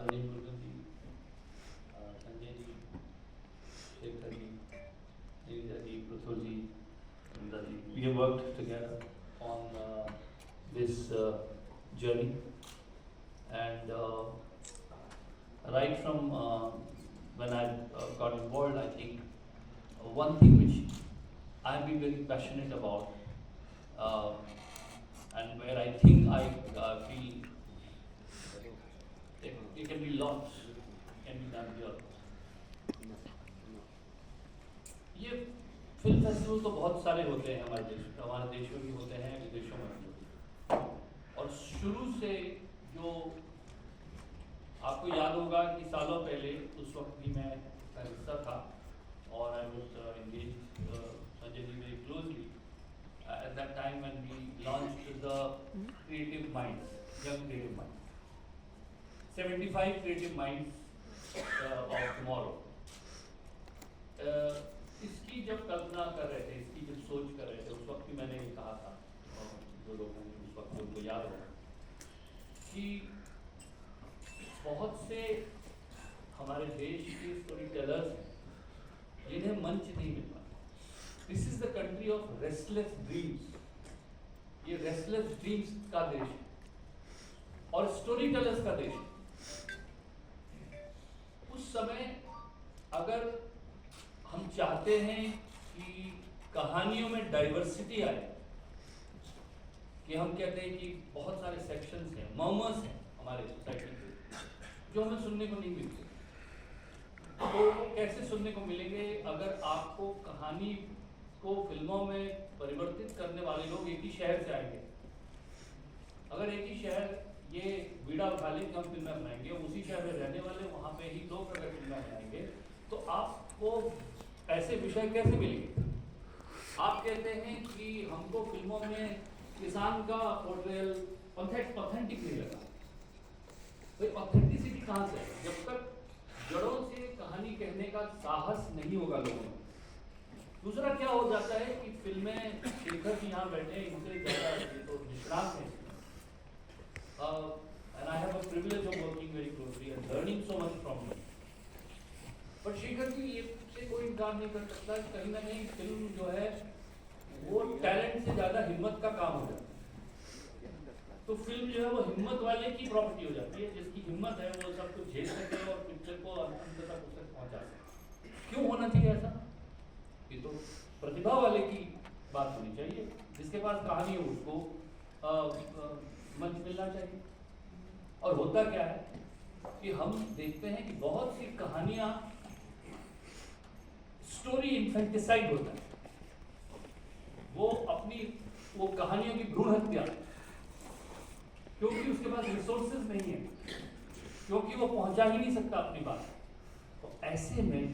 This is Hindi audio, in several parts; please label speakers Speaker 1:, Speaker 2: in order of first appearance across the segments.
Speaker 1: Rajiv Gurgan ji, Sanjay ji, Shekhar ji, Neerja ji, Pruthul ji, Indra ji. We have worked together on this journey, and right from when I got involved, I think one thing which I've been very passionate about, and where I think I feel it can be launched, can be done here. ये फिल्म फेस्टिवल तो बहुत सारे होते हैं हमारे देश में भी होते हैं, विदेशों में भी होते हैं। और शुरू से जो आपको याद होगा कि सालों पहले उस वक्त भी मैं उसका हिस्सा था, और I was engage Sanjay ji very closely at that time when we launched the Creative Minds, Young Creative Minds, 75 Creative Minds of Tomorrow. इसकी जब कल्पना कर रहे थे, इसकी जब सोच कर रहे थे, उस वक्त भी मैंने ये कहा था, जो लोग उस वक्त उनको याद होगा, कि बहुत से हमारे देश के स्टोरी टेलर्स हैं जिन्हें मंच नहीं मिल पाता। This is the country of restless dreams. ये रेस्टलेस ड्रीम्स का देश है और स्टोरी टेलर्स का देश है। उस समय अगर हम चाहते हैं कि कहानियों में डाइवर्सिटी आए, कि हम कहते हैं कि बहुत सारे सेक्शंस हैं, मर्मर्स हैं हमारे सोसाइटी के जो हमें सुनने को नहीं मिलते, तो वो कैसे सुनने को मिलेंगे अगर आपको कहानी को फिल्मों में परिवर्तित करने वाले लोग एक ही शहर से आएंगे। अगर एक ही शहर ये बीड़ा उठा ले कि हम फिल्में बनाएंगे, उसी शहर में रहने वाले वहाँ पे ही लोग अगर फिल्में बनाएंगे, तो आपको ऐसे विषय कैसे मिलेंगे? आप कहते हैं कि हमको फिल्मों में किसान का पोर्ट्रेयल ऑथेंटिक नहीं लगा। तो ऑथेंटिसिटी कहाँ से है? जब तक जड़ों से कहानी कहने का साहस नहीं होगा लोगों में। दूसरा क्या हो जाता है कि फिल्में, शेखर जी यहाँ बैठे हैं, इनसे ज़्यादा ये तो निष्णात हैं, and I have a privilege of working very closely and learning so much from him. But Shekhar ji ये से कोई इनकार नहीं कर सकता, कहीं ना कहीं फिल्म जो है वो टैलेंट से ज़्यादा हिम्मत का काम हो जाता है। तो फिल्म जो है वो हिम्मत वाले की प्रॉपर्टी हो जाती है, जिसकी हिम्मत है वो सब कुछ झेल सके और पिक्चर को अंत तक उस तक पहुँचा सके। क्यों होना चाहिए ऐसा? ये तो प्रतिभा वाले की बात होनी चाहिए, जिसके पास कहानी हो उसको मंच मिलना चाहिए। और होता क्या है कि हम देखते हैं कि बहुत सी कहानियां स्टोरी इन्फेंटिसाइड होता है, वो कहानियों की भ्रूण हत्या, क्योंकि उसके पास रिसोर्सेज नहीं है, क्योंकि वो पहुंचा ही नहीं सकता अपनी बात। तो ऐसे में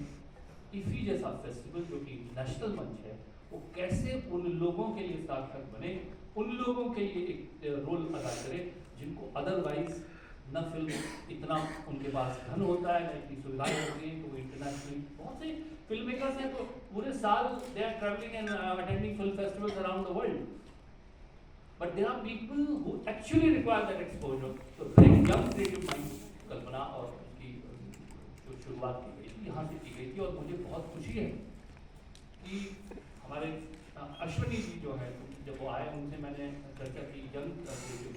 Speaker 1: इफी जैसा फेस्टिवल जो कि नेशनल मंच है, वो कैसे उन लोगों के लिए सार्थक बने, उन लोगों के लिए एक रोल अदा करे जिनको अदरवाइज न फिल्म इतना उनके पास धन होता है, न इतनी सुविधाएं होती हैं, तो वो इंटरनेशनली बहुत से फिल्म मेकर्स हैं तो पूरे साल they are travelling and attending film festivals around the world, but there are people who actually require that exposure. तो यंग क्रिएटिव माइंड कल्पना और उनकी जो शुरुआत की गई यहाँ से की गई थी, और मुझे बहुत खुशी है कि हमारे अश्विनी जी जो है, जब वो आए उनसे मैंने चर्चा की यंग क्रिएटिव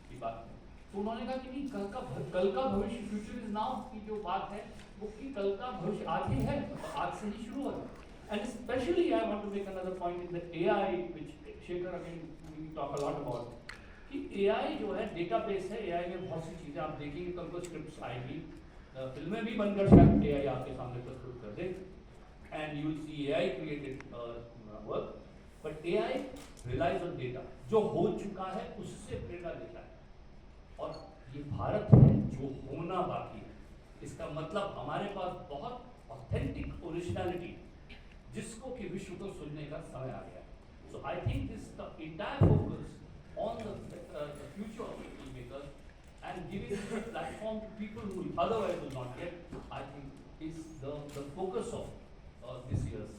Speaker 1: की बात, तो उन्होंने कहा कि नहीं, कल का भविष्य, फ्यूचर इज नाउ की जो बात है वो कि कल का भविष्य आज ही है, आज से ही शुरू होगा। And specially I want to make another point in the AI which Shekhar again we talk a lot about, कि एआई जो है डेटाबेस है। एआई में बहुत सी चीज़ें आप देखेंगे, कल को स्क्रिप्ट्स आएगी, फिल्में भी बनकर शायद एआई आपके सामने प्रस्तुत कर दे, and you will see AI created work, but AI relies on data, जो हो चुका है उससे प्रेरणा लेता है। और ये भारत है जो होना बाकी है। इसका मतलब हमारे पास बहुत ऑथेंटिक ओरिजिनलिटी, जिसको कि विश्व को सुनने का समय आ गया है। So I think this the entire focus on the future of filmmakers and giving a platform to people who otherwise will not get, I think is the focus of this year's